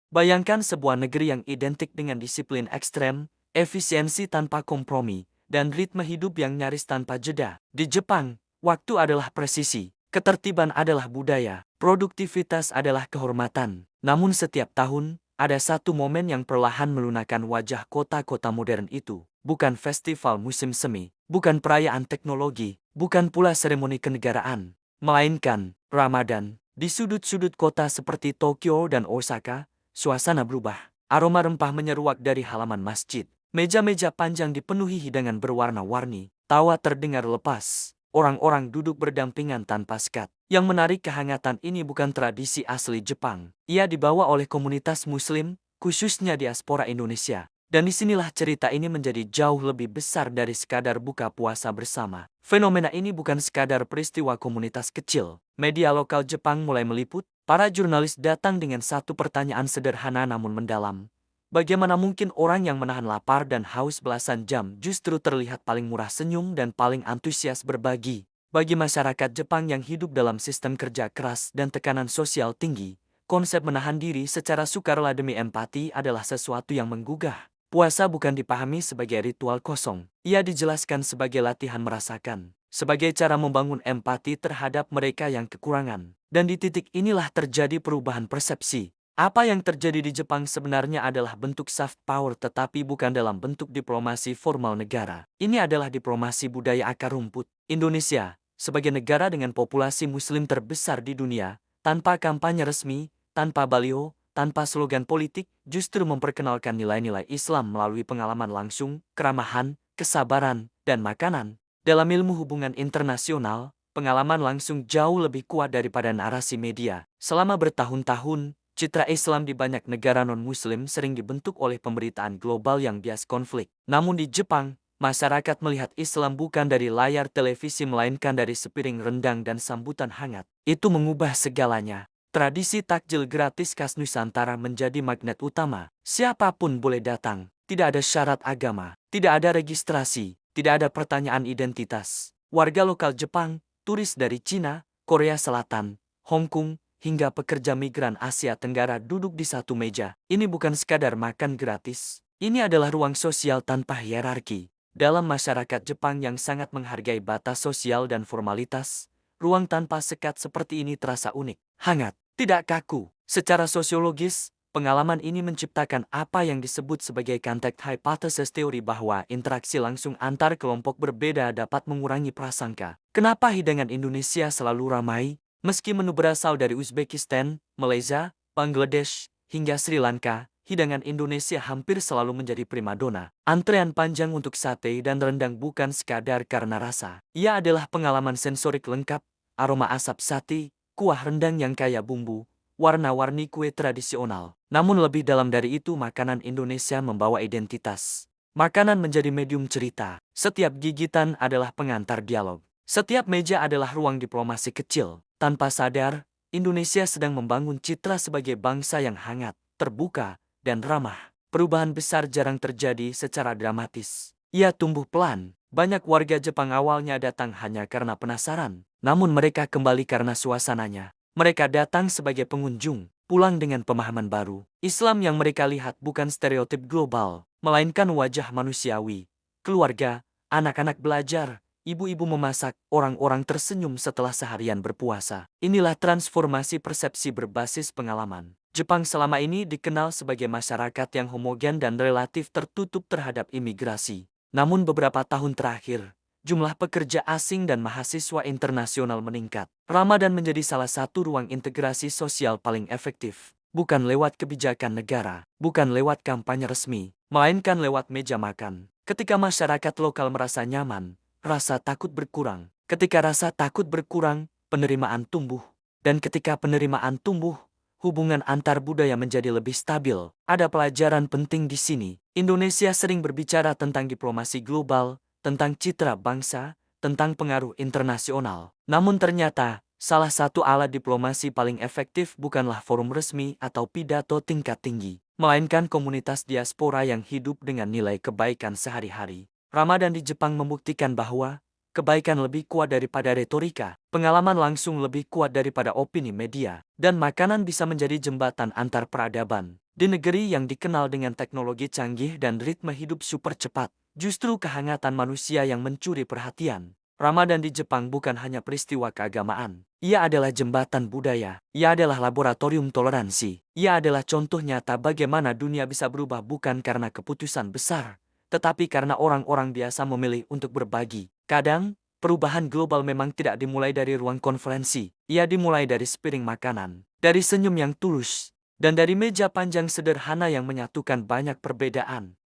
Bayangkan sebuah negeri yang identik dengan disiplin ekstrem, efisiensi tanpa kompromi, dan ritme hidup yang nyaris tanpa jeda. Di Jepang, waktu adalah presisi, ketertiban adalah budaya, produktivitas adalah kehormatan. Namun setiap tahun, ada satu momen yang perlahan melunakkan wajah kota-kota modern itu. Bukan festival musim semi, bukan perayaan teknologi, bukan pula seremoni kenegaraan, melainkan Ramadan. Di sudut-sudut kota seperti Tokyo dan Osaka, suasana berubah. Aroma rempah menyeruak dari halaman masjid. Meja-meja panjang dipenuhi hidangan berwarna-warni. Tawa terdengar lepas. Orang-orang duduk berdampingan tanpa sekat. Yang menarik, kehangatan ini bukan tradisi asli Jepang. Ia dibawa oleh komunitas Muslim, khususnya diaspora Indonesia. Dan disinilah cerita ini menjadi jauh lebih besar dari sekadar buka puasa bersama. Fenomena ini bukan sekadar peristiwa komunitas kecil. Media lokal Jepang mulai meliput. Para jurnalis datang dengan satu pertanyaan sederhana namun mendalam. Bagaimana mungkin orang yang menahan lapar dan haus belasan jam justru terlihat paling murah senyum dan paling antusias berbagi? Bagi masyarakat Jepang yang hidup dalam sistem kerja keras dan tekanan sosial tinggi, konsep menahan diri secara sukarela demi empati adalah sesuatu yang menggugah. Puasa bukan dipahami sebagai ritual kosong. Ia dijelaskan sebagai latihan merasakan, sebagai cara membangun empati terhadap mereka yang kekurangan. Dan di titik inilah terjadi perubahan persepsi. Apa yang terjadi di Jepang sebenarnya adalah bentuk soft power, tetapi bukan dalam bentuk diplomasi formal negara. Ini adalah diplomasi budaya akar rumput. Indonesia, sebagai negara dengan populasi muslim terbesar di dunia, tanpa kampanye resmi, tanpa baliho, tanpa slogan politik, justru memperkenalkan nilai-nilai Islam melalui pengalaman langsung, keramahan, kesabaran, dan makanan. Dalam ilmu hubungan internasional, pengalaman langsung jauh lebih kuat daripada narasi media. Selama bertahun-tahun, citra Islam di banyak negara non-Muslim sering dibentuk oleh pemberitaan global yang bias konflik. Namun di Jepang, masyarakat melihat Islam bukan dari layar televisi melainkan dari sepiring rendang dan sambutan hangat. Itu mengubah segalanya. Tradisi takjil gratis khas Nusantara menjadi magnet utama. Siapapun boleh datang, tidak ada syarat agama, tidak ada registrasi, tidak ada pertanyaan identitas. Warga lokal Jepang, turis dari Cina, Korea Selatan, Hong Kong, hingga pekerja migran Asia Tenggara duduk di satu meja. Ini bukan sekadar makan gratis. Ini adalah ruang sosial tanpa hierarki. Dalam masyarakat Jepang yang sangat menghargai batas sosial dan formalitas, ruang tanpa sekat seperti ini terasa unik, hangat, tidak kaku. Secara sosiologis, pengalaman ini menciptakan apa yang disebut sebagai contact hypothesis, teori bahwa interaksi langsung antar kelompok berbeda dapat mengurangi prasangka. Kenapa hidangan Indonesia selalu ramai? Meski menu berasal dari Uzbekistan, Malaysia, Bangladesh, hingga Sri Lanka, hidangan Indonesia hampir selalu menjadi primadona. Antrean panjang untuk sate dan rendang bukan sekadar karena rasa. Ia adalah pengalaman sensorik lengkap, aroma asap sate, kuah rendang yang kaya bumbu, warna-warni kue tradisional. Namun lebih dalam dari itu, makanan Indonesia membawa identitas. Makanan menjadi medium cerita. Setiap gigitan adalah pengantar dialog. Setiap meja adalah ruang diplomasi kecil. Tanpa sadar, Indonesia sedang membangun citra sebagai bangsa yang hangat, terbuka, dan ramah. Perubahan besar jarang terjadi secara dramatis. Ia tumbuh pelan. Banyak warga Jepang awalnya datang hanya karena penasaran, namun mereka kembali karena suasananya. Mereka datang sebagai pengunjung, pulang dengan pemahaman baru. Islam yang mereka lihat bukan stereotip global, melainkan wajah manusiawi. Keluarga, anak-anak belajar, ibu-ibu memasak, orang-orang tersenyum setelah seharian berpuasa. Inilah transformasi persepsi berbasis pengalaman. Jepang selama ini dikenal sebagai masyarakat yang homogen dan relatif tertutup terhadap imigrasi. Namun beberapa tahun terakhir, jumlah pekerja asing dan mahasiswa internasional meningkat. Ramadan menjadi salah satu ruang integrasi sosial paling efektif. Bukan lewat kebijakan negara, bukan lewat kampanye resmi, melainkan lewat meja makan. Ketika masyarakat lokal merasa nyaman, rasa takut berkurang. Ketika rasa takut berkurang, penerimaan tumbuh. Dan ketika penerimaan tumbuh, hubungan antar budaya menjadi lebih stabil. Ada pelajaran penting di sini. Indonesia sering berbicara tentang diplomasi global, tentang citra bangsa, tentang pengaruh internasional. Namun ternyata, salah satu alat diplomasi paling efektif bukanlah forum resmi atau pidato tingkat tinggi, melainkan komunitas diaspora yang hidup dengan nilai kebaikan sehari-hari. Ramadan di Jepang membuktikan bahwa kebaikan lebih kuat daripada retorika, pengalaman langsung lebih kuat daripada opini media, dan makanan bisa menjadi jembatan antar peradaban. Di negeri yang dikenal dengan teknologi canggih dan ritme hidup super cepat, justru kehangatan manusia yang mencuri perhatian. Ramadan di Jepang bukan hanya peristiwa keagamaan. Ia adalah jembatan budaya. Ia adalah laboratorium toleransi. Ia adalah contoh nyata bagaimana dunia bisa berubah bukan karena keputusan besar, tetapi karena orang-orang biasa memilih untuk berbagi. Kadang, perubahan global memang tidak dimulai dari ruang konferensi. Ia dimulai dari sepiring makanan, dari senyum yang tulus, dan dari meja panjang sederhana yang menyatukan banyak perbedaan.